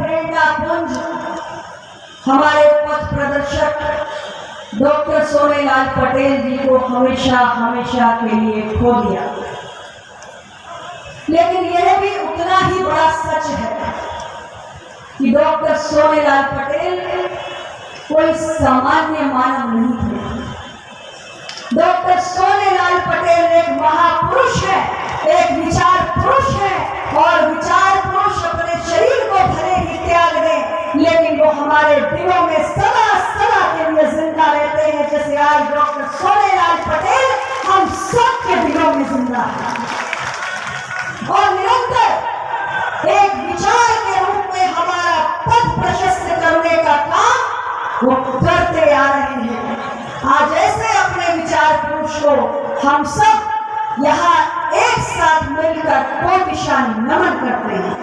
प्रेरणा पुंज हमारे पथ प्रदर्शक डॉक्टर सोनेलाल पटेल जी को हमेशा हमेशा के लिए खो दिया। लेकिन यह भी उतना ही बड़ा सच है कि डॉक्टर सोनेलाल पटेल कोई सामान्य मानव नहीं थे। डॉक्टर सोनेलाल पटेल एक महापुरुष है, एक विचार पुरुष है, और विचार पुरुष अपने शरीर को भले ही त्याग दें लेकिन वो हमारे दिलों में सदा सदा के लिए जिंदा रहते हैं। जैसे आज डॉक्टर सोनेलाल पटेल हम सबके दिलों में जिंदा है और निरंतर एक विचार के रूप में हमारा पथ प्रशस्त करने का काम वो करते आ रहे हैं। आज ऐसे अपने विचार पुरुष को हम सब यहाँ एक साथ मिलकर कोटिशा नमन करते हैं।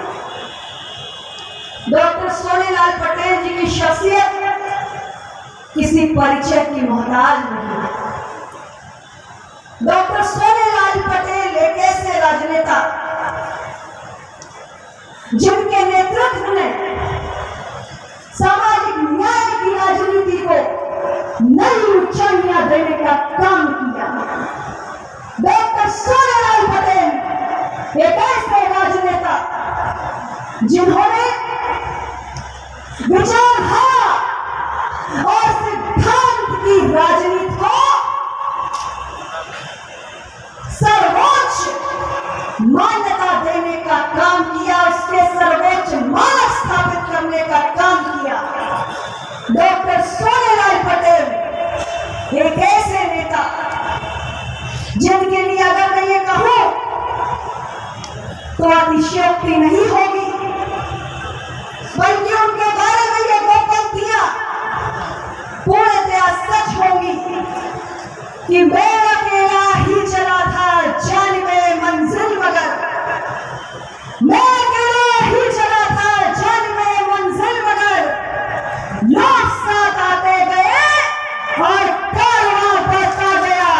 डॉक्टर सोनेलाल पटेल जी की शख्सियत किसी परिचय की मोहताज नहीं है। डॉक्टर सोनेलाल पटेल एक ऐसे राजनेता जिनके नेतृत्व ने सामाजिक न्याय की राजनीति को नई ऊंचाइयां देने का काम किया। डॉक्टर सोनेलाल पटेल एक ऐसे राजनेता जिन्होंने विचारधारा और सिद्धांत की राजनीति को सर्वोच्च मान्यता देने का काम किया, उसके सर्वोच्च मानक स्थापित करने का काम किया। डॉक्टर सोनेलाल पटेल एक ऐसे नेता जिनके लिए अगर मैं ये कहूं तो अतिशयोक्ति नहीं होगी, बल्कि उनके बारे में ये दो पंक्तियां पूर्णतया सच होंगी कि मैं अकेला ही चला था जानिबे मंजिल मगर, मैं अकेला ही चला था जानिबे मंजिल मगर, लोग साथ आते गए और कारवां बढ़ता गया।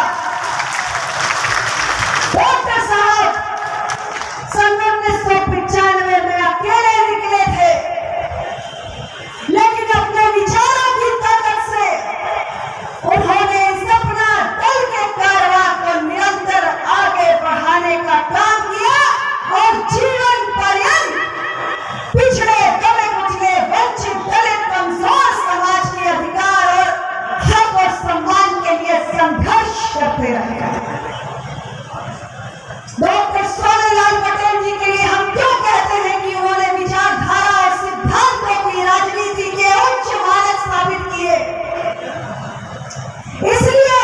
डॉक्टर साहब सन 1995 में अकेले निकले थे, लेकिन अपने विचारों की ताकत से उन्होंने अपना दल के कारवां को निरंतर आगे बढ़ाने का काम किया और जीवन पर्यंत पिछड़े दबे कुचले वंचित दलित कमजोर समाज के अधिकार और हक और सम्मान के लिए संघर्ष करते रहे। डॉक्टर सोनेलाल पटेल जी के लिए हम क्यों कहते हैं कि उन्होंने विचारधारा और सिद्धांतों की राजनीति के उच्च मानक स्थापित किए? इसलिए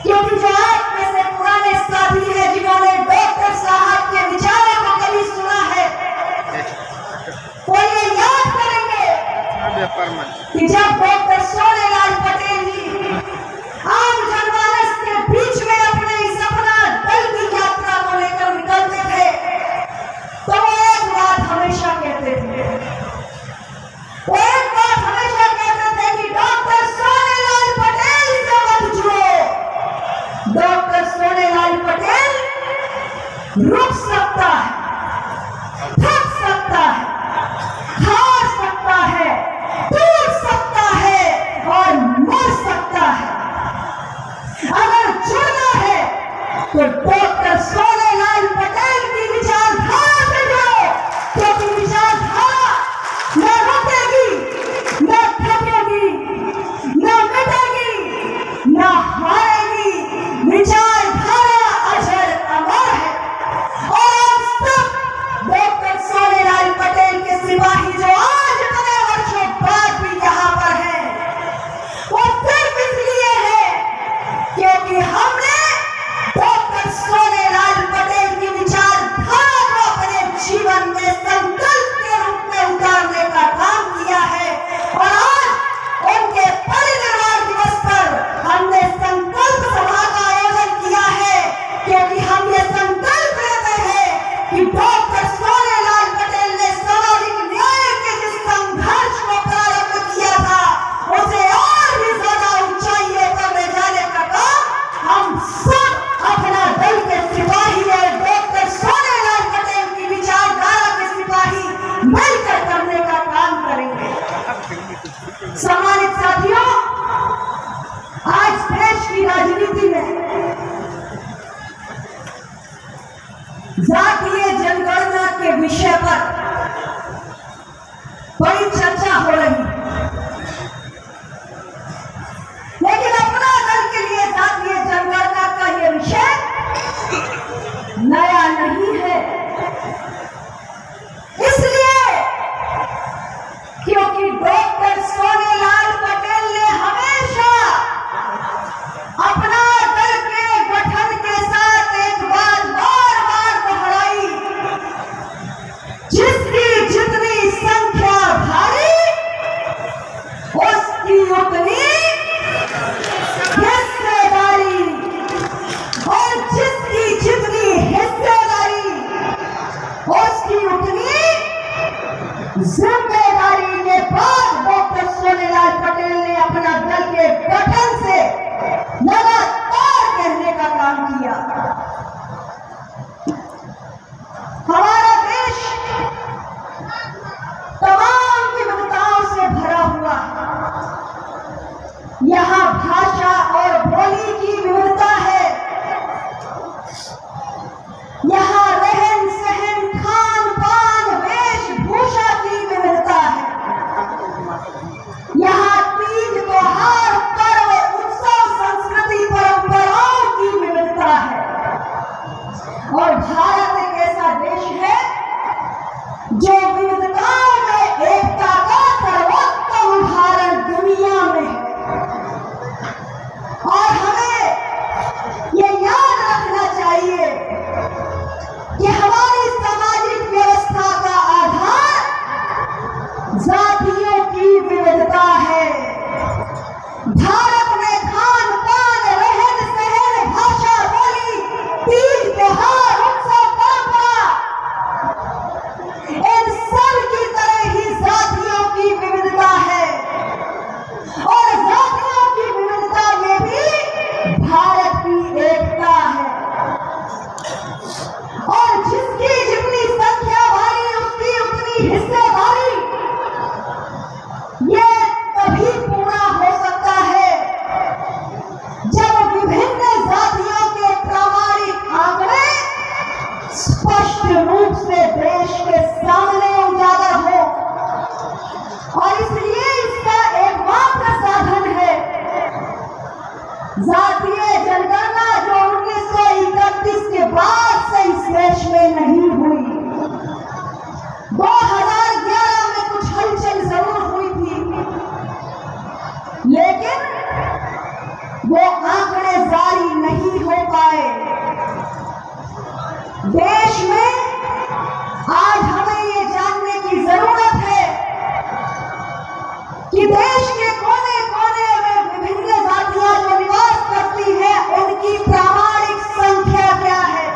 क्योंकि जो आप में से पुराने साथी हैं जिन्होंने डॉक्टर साहब के विचारों को कभी सुना है, वो ये याद करेंगे कि जब डॉक्टर सोनेलाल पटेल जी आम जनमानस के बीच में अपने इस अपना दल की यात्रा को लेकर निकलते थे तो वो एक बात हमेशा कहते थे, वो एक बात हमेशा कहते थे कि डॉक्टर सोनेलाल पटेल से मत जुड़ो। डॉक्टर सोनेलाल पटेल रुक सकता है, थक सकता है, हार सकता है, टूट सकता है और मर सकता है। अगर जुड़ना है तो डॉक्टर सोनेलाल पटेल की विचारधारा से जुड़ो, क्योंकि विचारधारा न रुकेगी, न थकेगी, न मिटेगी, न हारेगी। विचारधारा अजर अमर है और हम सब डॉक्टर सोनेलाल पटेल के सिपाही जो आज बड़े वर्षों बाद भी यहाँ पर हैं, वो सिर्फ इसलिए है क्योंकि हमने डॉक्टर सोनेलाल पटेल की विचारधारा को अपने जीवन में संकल्प के रूप में उतारने का काम किया है। और आज उनके परिनिर्वाण दिवस पर हमने संकल्प सभा का आयोजन किया है, क्योंकि हम ये संकल्प लेते हैं कि डॉक्टर सोनेलाल पटेल ने सामाजिक न्याय के जिस संघर्ष को प्रारंभ किया था उसे और भी ज्यादा ऊंचाइयों पर ले जाने का काम हम सब अपना दल के सिपाही और डॉक्टर सोनेलाल पटेल की विचारधारा के सिपाही मिलकर सम्मानित साथियों, आज देश की राजनीति में जातीय जनगणना के विषय पर बड़ी चर्चा हो रही है, लेकिन अपना दल के लिए जातीय जनगणना का यह विषय नया नहीं है। इसलिए क्योंकि डॉक्टर सोनेलाल पटेल ने हमेशा अपना दल के गठन के साथ एक बात बार बार दोहराई, जिसकी जितनी संख्या भारी उसकी उतनी हिस्सेदारी, और जिसकी जितनी हिस्सेदारी उसकी उतनी जिम्मेदारी। ने बात डॉक्टर सोनेलाल पटेल ने अपना दल के गठन से लगातार कहने का काम किया। हमारा देश तमाम विविधताओं से भरा हुआ है। यहाँ भाषा और बोली की विविधता है, यहाँ रहन सहन, खान पान, वेशभूषा की विविधता है, यहाँ तीज त्योहार, पर्व, उत्सव, संस्कृति, परंपराओं की विविधता है। और भारत एक ऐसा देश है जो विविधताओं में एकता का सर्वोत्तम उदाहरण दुनिया में है। और हमें ये याद रखना चाहिए कि हमारी सामाजिक व्यवस्था का आधार जातियों की विविधता है। भारत में खान पान, रहन सहन, भाषा, बोली, तीज त्योहार, उत्सव, परंपरा, इन सब की तरह ही जातियों की विविधता है। और जातियों की विविधता में भी भारत की एकता है। और जिसकी जितनी संख्या भारी उसकी उतनी हिस्सेदारी, ये तभी पूरा हो सकता है जब विभिन्न जातियों के प्रामाणिक आंकड़े स्पष्ट रूप से देश के सामने उजागर हो। और इसलिए इसका एकमात्र साधन है जातीय जनगणना, जो 1931 के बाद से इस देश में नहीं हुई। 2011 में कुछ हलचल जरूर हुई थी, लेकिन वो आंकड़े जारी नहीं हो पाए। देश में आज हमें ये जानने की जरूरत है कि देश के कोने कोने में विभिन्न जातियां जो निवास करती हैं, उनकी प्रामाणिक संख्या क्या है।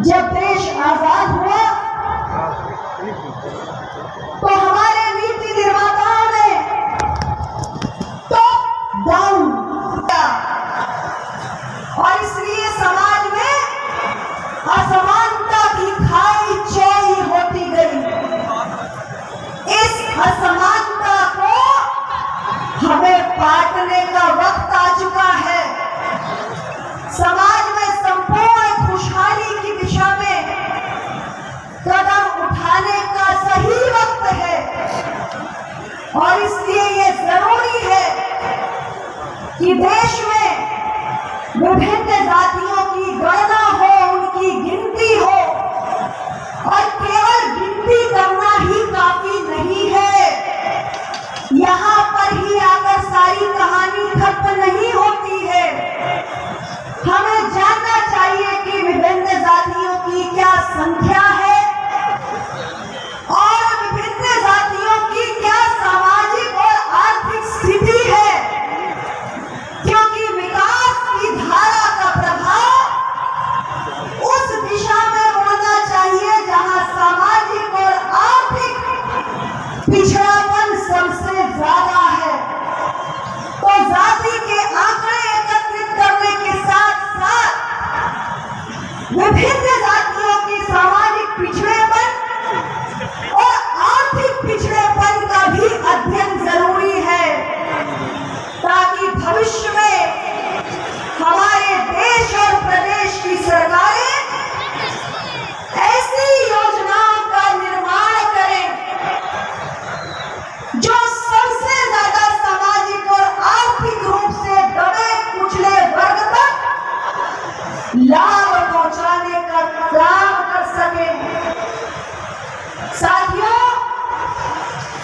जब देश आजाद हुआ तो हमारे नीति निर्माताओं ने टॉप डाउन किया, और इसलिए समाज में असमानता की खाई चौड़ी होती गई। इस असमानता को हमें पाटने का वक्त आ चुका है। समाज में संपूर्ण खुशहाली की दिशा में कदम उठाने का सही वक्त है। और इसलिए ये जरूरी है कि देश में विभिन्न जातियों की गणना हो, उनकी गिनती हो। और केवल गिनती करना ही काफी नहीं है। यहाँ पर ही आकर सारी कहानी खत्म नहीं होती है। हमें जानना चाहिए कि विभिन्न जातियों की क्या संख्या है और विभिन्न जातियों की क्या सामाजिक और आर्थिक स्थिति है, क्योंकि विकास की धारा का प्रभाव उस दिशा में होना चाहिए जहां सामाजिक और आर्थिक पिछड़ापन सबसे ज्यादा है। तो जाति के आंकड़े एकत्रित करने के साथ साथ विभिन्न जातियों की सामाजिक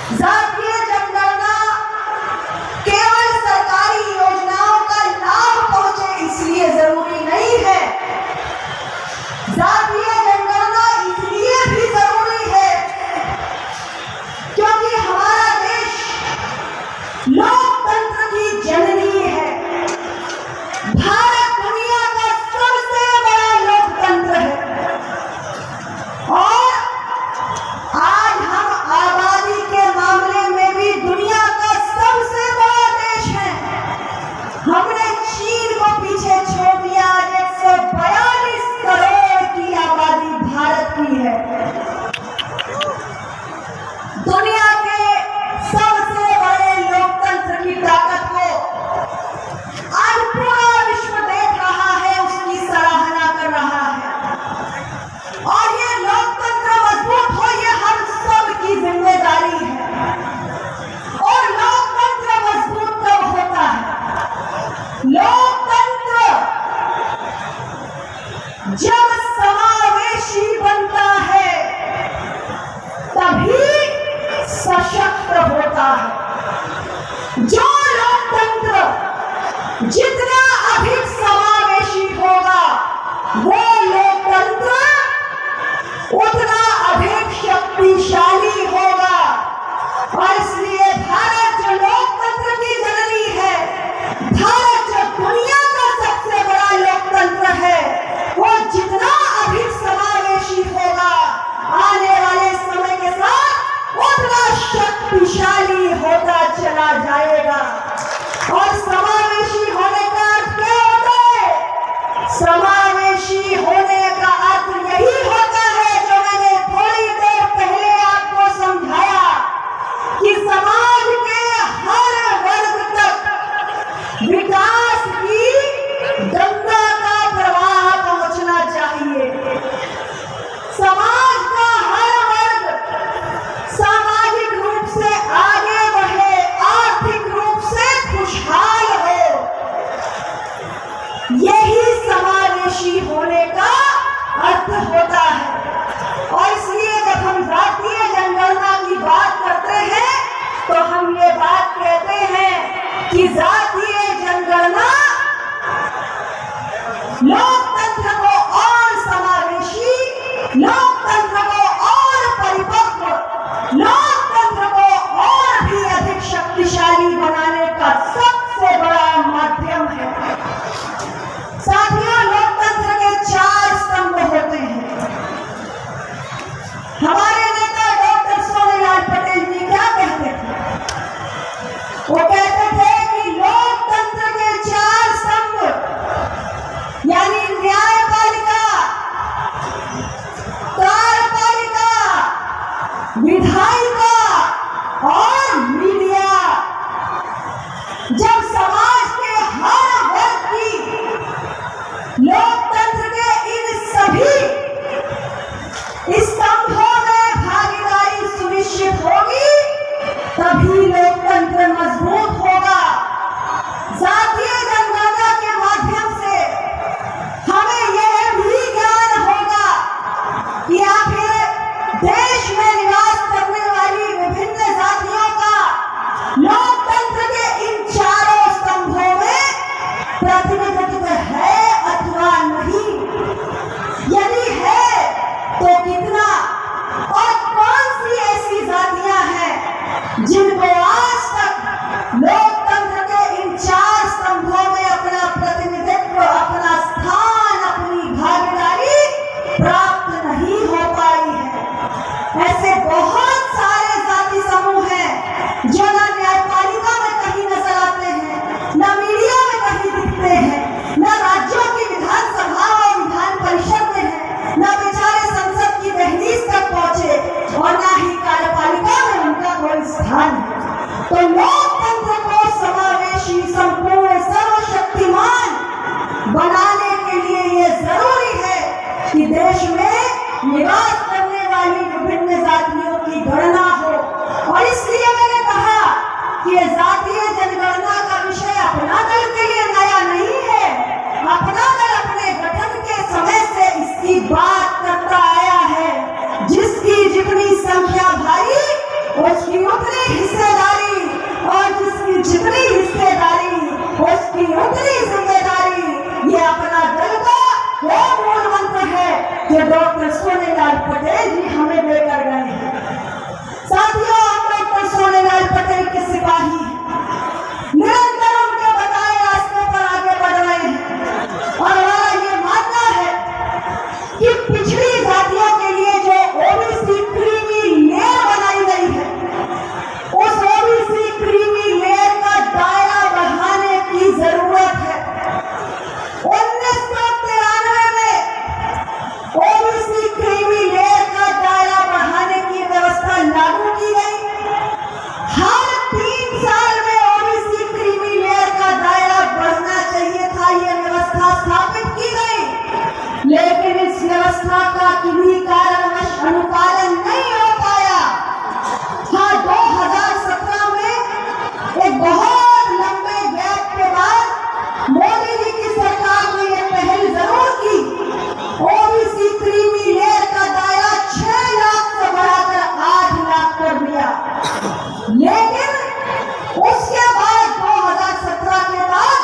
जातीय जनगणना केवल सरकारी योजनाओं का लाभ पहुंचे इसलिए जरूरी नहीं है। जातीय जनगणना इसलिए भी जरूरी है क्योंकि हमारा देश लोकतंत्र की जननी है। भारत दुनिया का सबसे बड़ा लोकतंत्र है और आज हम आबादी के मामले में भी दुनिया का सबसे बड़ा देश है। हमने चीन को पीछे छोड़ दिया। 142 करोड़ की आबादी भारत की है। दुनिया के सबसे बड़े लोकतंत्र की ताकत को आज पूरा विश्व देख रहा है, उसकी सराहना कर रहा है। और ये लोकतंत्र मजबूत हो, ये हम सब की जिम्मेदारी है। और लोकतंत्र मजबूत कब होता है? लोकतंत्र जब समावेशी बनता है तभी सशक्त होता है। जो लोकतंत्र जितना अधिक समावेशी होगा वो लोकतंत्र उतना अधिक शक्तिशाली होगा। और इसलिए भारत जो लोकतंत्र की जननी है, भारत जो दुनिया का सबसे बड़ा लोकतंत्र है, वो जितना अधिक समावेशी होगा आने वाले समय के साथ उतना शक्तिशाली होता चला जाएगा। और समावेशी होने का अर्थ क्या होता है? समावेशी होने का अर्थ यही होता है जो मैंने थोड़ी देर पहले आपको समझाया कि समाज के हर वर्ग तक विकास की गंगा का प्रवाह पहुंचना चाहिए। समाज का हर वर्ग सामाजिक रूप से आगे बढ़े, आर्थिक रूप से खुशहाल हो, यही समावेशी होने का अर्थ होता है। और इसलिए जब हम जातीय जनगणना की बात करते हैं तो हम ये बात कहते हैं कि जातीय जनगणना लोकतंत्र को और समावेशी, लोकतंत्र को और परिपक्व, लोकतंत्र को और भी अधिक शक्तिशाली बनाने का सबसे बड़ा माध्यम है। साथियों, लोकतंत्र के 4 स्तंभ होते हैं। हमारे नेता डॉक्टर सोनीलाल पटेल जी क्या कहते थे? वो कहते थे कि लोकतंत्र के 4 स्तंभ यानी न्यायपालिका, कार्यपालिका, विधायिका और मीडिया, जब समाज के हर वर्ग की लोकतंत्र के इन सभी स्तंभों में भागीदारी सुनिश्चित होगी तभी लोकतंत्र मजबूत होगा। जातीय जनगणना के माध्यम से हमें यह भी ज्ञान होगा कि आखिर देश में निवास करने वाली विभिन्न जातियों का लोकतंत्र के इन 4 स्तंभों में प्रतिनिधित्व है अथवा नहीं। यदि है तो कितना, और कौन सी ऐसी जातियां हैं जिनको आज तक लोकतंत्र के इन 4 स्तंभों में अपना प्रतिनिधित्व, अपना स्थान, अपनी भागीदारी प्राप्त नहीं हो पाई है। ऐसे बहुत सारे जाति समूह हैं जो न न्यायपालिका में कहीं नजर आते हैं, न मीडिया में कहीं दिखते हैं, न राज्यों की विधानसभा और विधान परिषद में है, न बेचारे संसद की दहलीज तक पहुंचे और न ही कार्यपालिका में उनका कोई स्थान है। तो लोकतंत्र को समावेशी, संपूर्ण, सर्वशक्तिमान बनाने के लिए ये जरूरी है कि देश में निवास करने वाली विभिन्न जातियों की गणना हो। और इसलिए मैंने कहा कि जातीय जनगणना का विषय अपना दल के लिए नया नहीं है। अपना दल अपने गठन के समय से इसकी बात करता आया है। जिसकी जितनी संख्या भारी उसकी उतनी हिस्सेदारी और जिसकी जितनी हिस्सेदारी उसकी उतनी जिम्मेदारी। ये अपना दल का वो मूल मंत्र है जो डॉक्टर सोनेलाल पटेल जी हमें देकर गए हैं। साथियों, हम डॉक्टर सोनेलाल पटेल के सिपाही निरंतर उनके बताए रास्ते पर आगे बढ़ रहे हैं और हमारा ये मानना है कि पिछड़ी जातियों के लिए जो ओबीसी क्रीमी लेयर बनाई गई है, उस ओबीसी क्रीमी लेयर का दायरा बढ़ाने की जरूरत है। 1993 में ओबीसी क्रीमी लेयर का दायरा बढ़ाने की व्यवस्था लागू की गई। हर 3 साल में ओबीसी क्रीमी लेयर का दायरा बढ़ना चाहिए था, यह व्यवस्था स्थापित की गई, लेकिन इस व्यवस्था का किसी कारणवश अनुपालन नहीं हो पाया। हाँ, 2017 में एक बहुत लंबे गैप के बाद मोदी जी की सरकार ने यह पहल जरूर की, ओबीसी क्रीमी लेयर का दायरा 6 लाख से बढ़ाकर 8 लाख कर दिया। लेकिन उसके बाद 2017 के बाद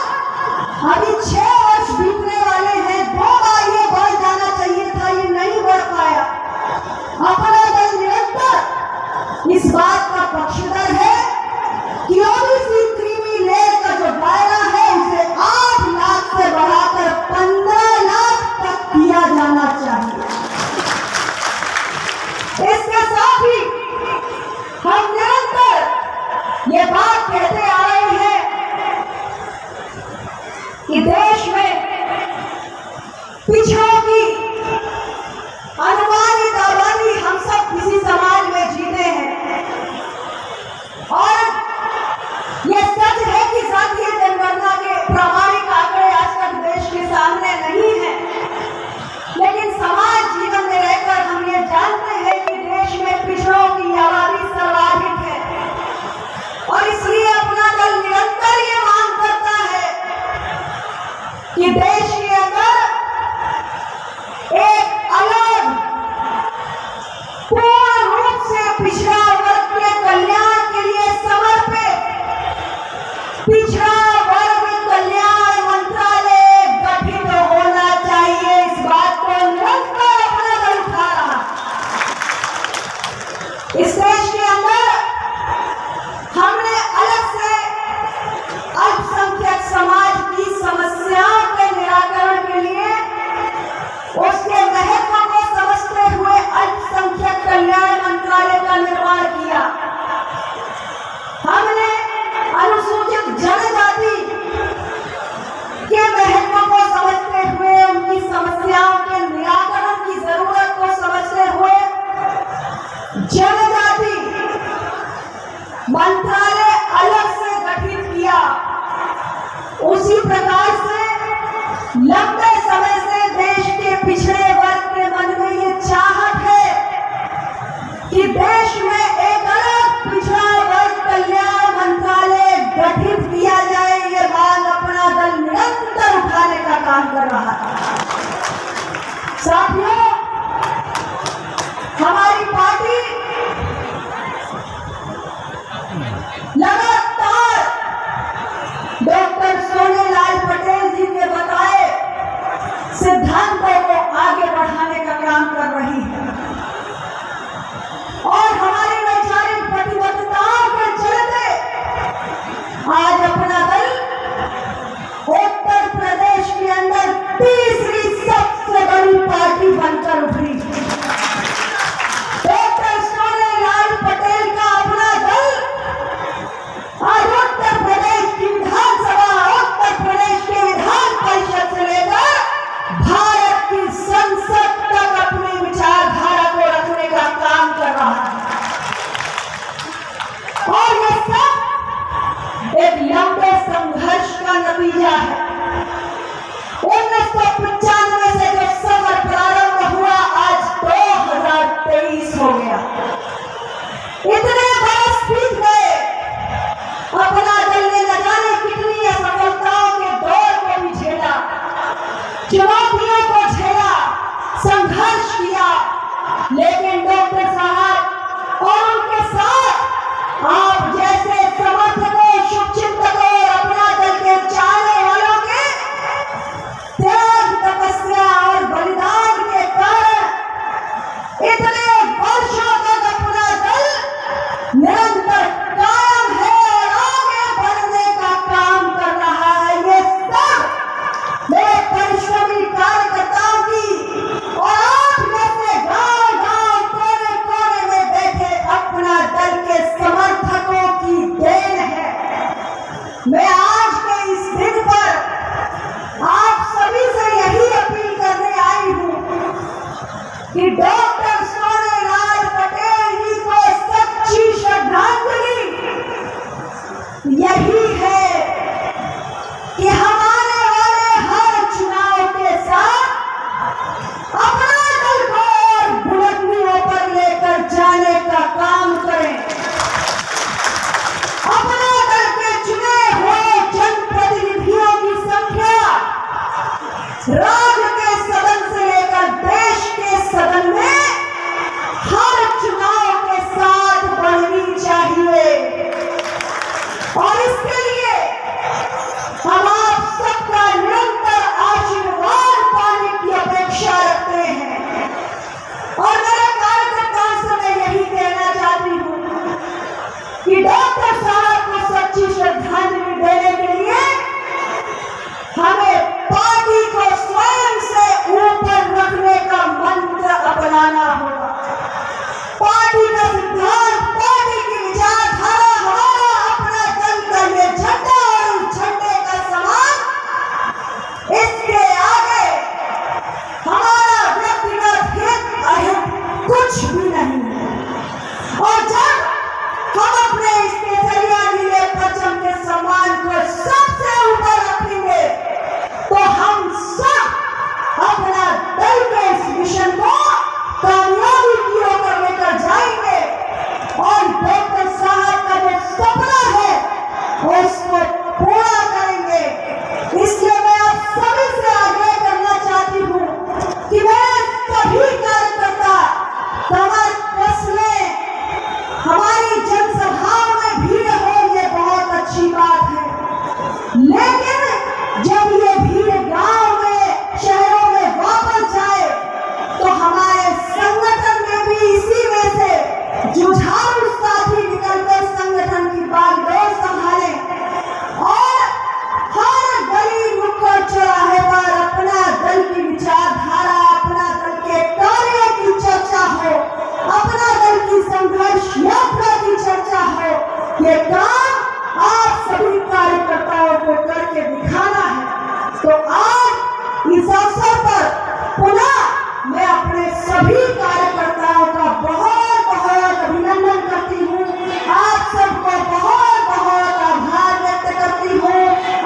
अभी 6 वर्ष बीतने वाले हैं, 2 बार ये बढ़ जाना चाहिए था, ये नहीं बढ़ पाया। अपना दल निरंतर इस बात का पक्षधर है कि ओबीसी क्रीमी लेयर का जो दायरा है उसे 8 लाख से बढ़ाकर 15 लाख तक किया जाना चाहिए। इसके साथ ही हम निरंतर ये बात कहते आ रहे हैं कि देश में पिछड़ों की अनुमानित आबादी हम सब किसी समाज में जीते हैं और ये सच है कि जातीय जनगणना के प्रामाणिक आंकड़े आज तक देश के सामने नहीं है, लेकिन समाज जीवन में रहकर हम ये जानते हैं कि देश में पिछड़ों की आबादी सर्वाधिक है और इसलिए अपना दल निरंतर ये मांग करता है कि देश के अंदर एक अलग पूर्ण रूप से पिछड़ा वर्ग के कल्याण के लिए समर्पित पिछड़ा वर्ग कल्याण मंत्रालय गठित होना चाहिए। इस बात को निरंतर अपना दल उठा रहा। इस देश के अंदर हमने अलग से अल्पसंख्यक समाज की समस्याओं के निराकरण के लिए उसके महत्व को समझते हुए अल्पसंख्यक कल्याण मंत्रालय का निर्माण किया। हमने अनुसूचित जनजाति के महत्व को समझते हुए उनकी समस्याओं के निराकरण की जरूरत को समझते हुए जनजाति मंत्रालय अलग से गठित किया। उसी प्रकार से लंबे समय से देश के पिछड़े वर्ग के मन में ये चाहत है कि देश में एक अलग पिछड़ा वर्ग कल्याण मंत्रालय गठित किया जाए। ये मांग अपना दल निरंतर उठाने का काम कर रहा है। साथियों, हमारी पार्टी लगातार डॉक्टर सोनेलाल पटेल जी के बताए सिद्धांतों को आगे बढ़ाने का काम कर रही है और हमारी वैचारिक प्रतिबद्धताओं के चलते आज अपना दल उत्तर प्रदेश के अंदर तीसरी सबसे बड़ी पार्टी बनकर उभरी। ये काम आप सभी कार्यकर्ताओं को करके दिखाना है। तो आज इस अवसर पर पुनः मैं अपने सभी कार्यकर्ताओं का बहुत बहुत अभिनंदन करती हूँ। आप सबको बहुत बहुत आभार व्यक्त करती हूँ।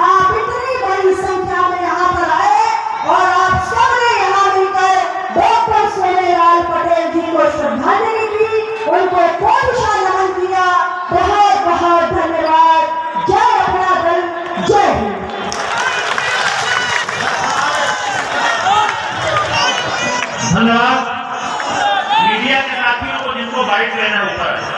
आप इतनी बड़ी संख्या में यहाँ पर आए और आप सबने यहाँ मिलकर डॉक्टर सोनेलाल पटेल जी को श्रद्धांजलि दी, उनको कोटिशा नमन किया। बहुत बहुत धन्यवाद। जय अपना दल, जय हिंद। धन्यवाद। मीडिया के साथियों को जिनको बाइट लेना होता है